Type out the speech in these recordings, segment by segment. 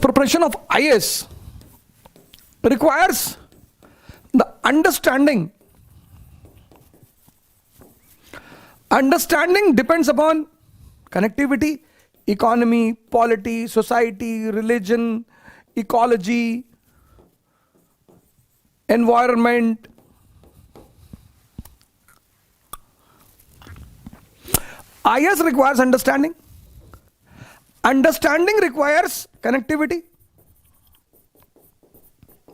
preparation of IAS requires the understanding. Understanding depends upon connectivity, economy, polity, society, religion, ecology, environment. IAS requires understanding. Understanding requires connectivity.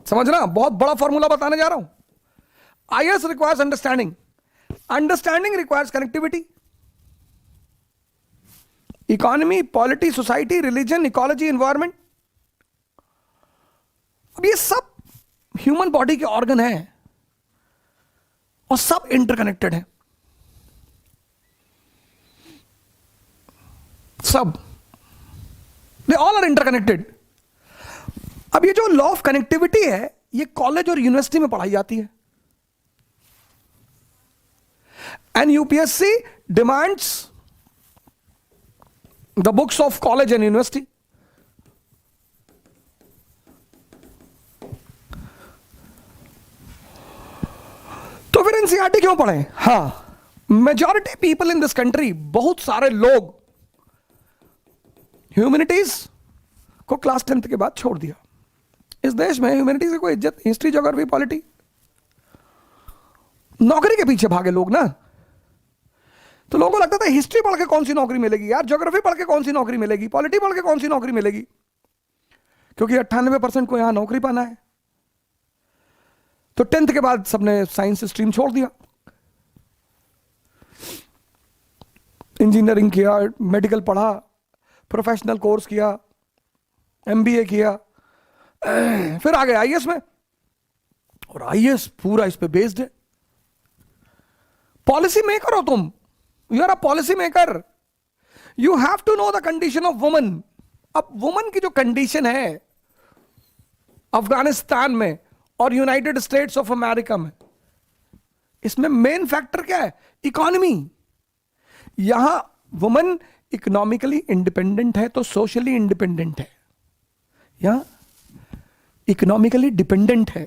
समझना, बहुत बड़ा formula बताने जा रहा हूं. IAS requires understanding. Understanding requires connectivity. Economy, polity, society, religion, ecology, environment. अब ये सब ह्यूमन बॉडी के ऑर्गन है और सब इंटरकनेक्टेड है. सब, दे ऑल आर इंटरकनेक्टेड. अब ये जो लॉ ऑफ कनेक्टिविटी है, ये कॉलेज और यूनिवर्सिटी में पढ़ाई जाती है. And UPSC demands the books of college and university. तो फिर एनसीईआरटी क्यों पढ़ें? हाँ, majority people in this country, बहुत सारे लोग ह्यूमैनिटीज को क्लास 10th के बाद छोड़ दिया. इस देश में ह्यूमैनिटीज की कोई इज्जत, हिस्ट्री, ज्योग्राफी, पॉलिटी, नौकरी के पीछे भागे लोग ना. तो लोगों को लगता था हिस्ट्री पढ़ के कौन सी नौकरी मिलेगी यार, ज्योग्राफी पढ़ के कौन सी नौकरी मिलेगी, पॉलिटी पढ़ के कौन सी नौकरी मिलेगी, क्योंकि 98% को यहां नौकरी पाना है. तो 10th के बाद सबने साइंस स्ट्रीम छोड़ दिया. इंजीनियरिंग किया, मेडिकल पढ़ा, प्रोफेशनल कोर्स किया, एमबीए किया, फिर आ गए आईएएस में. और आईएएस पूरा इस पे बेस्ड है. पॉलिसी मेकर हो तुम, you are a policy maker. You have to know the condition of woman. अब वुमन की जो कंडीशन है अफगानिस्तान में और यूनाइटेड स्टेट्स ऑफ अमेरिका में, इसमें मेन फैक्टर क्या है? इकोनॉमी. यहां वुमन इकोनॉमिकली इंडिपेंडेंट है तो सोशली इंडिपेंडेंट है. यहां इकोनॉमिकली डिपेंडेंट है.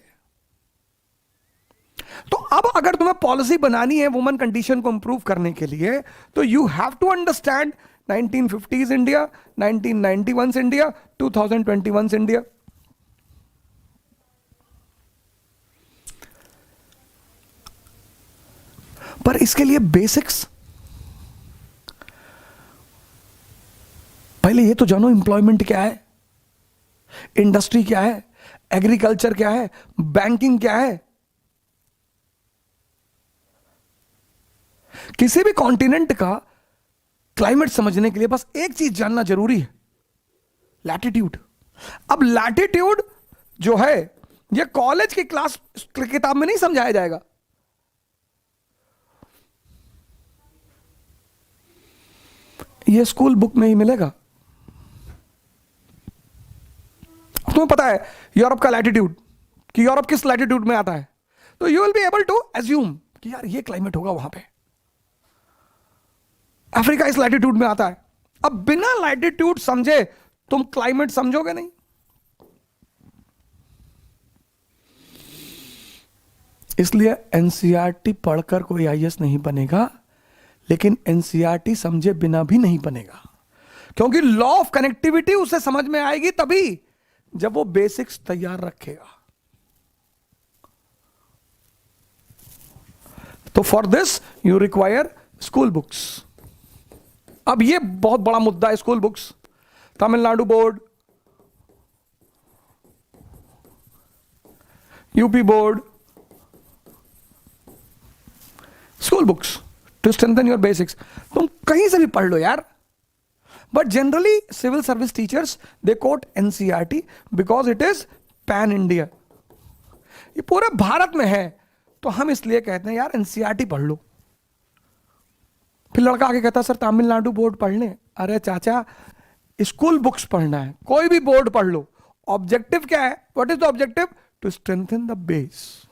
तो अब अगर तुम्हें पॉलिसी बनानी है वुमन कंडीशन को इंप्रूव करने के लिए, तो you have to understand 1950s India, 1991s India, 2021s India. पर इसके लिए बेसिक्स पहले ये तो जानो. एम्प्लॉयमेंट क्या है, इंडस्ट्री क्या है, एग्रीकल्चर क्या है, बैंकिंग क्या है. किसी भी कॉन्टिनेंट का क्लाइमेट समझने के लिए बस एक चीज जानना जरूरी है, लैटिट्यूड. अब लैटिट्यूड जो है ये कॉलेज की क्लास किताब में नहीं समझाया जाएगा. ये स्कूल बुक में ही मिलेगा. तुम्हें पता है यूरोप का लैटिट्यूड, कि यूरोप किस लैटिट्यूड में आता है, तो you will be able to assume कि यार ये क्लाइमेट होगा वहां पे. अफ्रीका इस लैटिट्यूड में आता है. अब बिना लैटिट्यूड समझे तुम क्लाइमेट समझोगे नहीं. इसलिए एनसीईआरटी पढ़कर कोई आईएएस नहीं बनेगा, लेकिन एनसीईआरटी समझे बिना भी नहीं बनेगा. क्योंकि लॉ ऑफ कनेक्टिविटी उसे समझ में आएगी तभी जब वो बेसिक्स तैयार रखेगा. तो for this you require school books. अब ये बहुत बड़ा मुद्दा है school books. Tamil Nadu board, UP board, school books to strengthen your basics. तुम कहीं से भी पढ़ लो यार, but generally civil service teachers they coat NCERT because it is pan India. ये पूरे भारत में है, तो हम इसलिए कहते हैं यार एनसीईआरटी पढ़ लो. फिर लड़का आगे कहता सर तमिलनाडु बोर्ड पढ़ लें. अरे चाचा, स्कूल बुक्स पढ़ना है, कोई भी बोर्ड पढ़ लो. ऑब्जेक्टिव क्या है? What is the objective? To strengthen the base.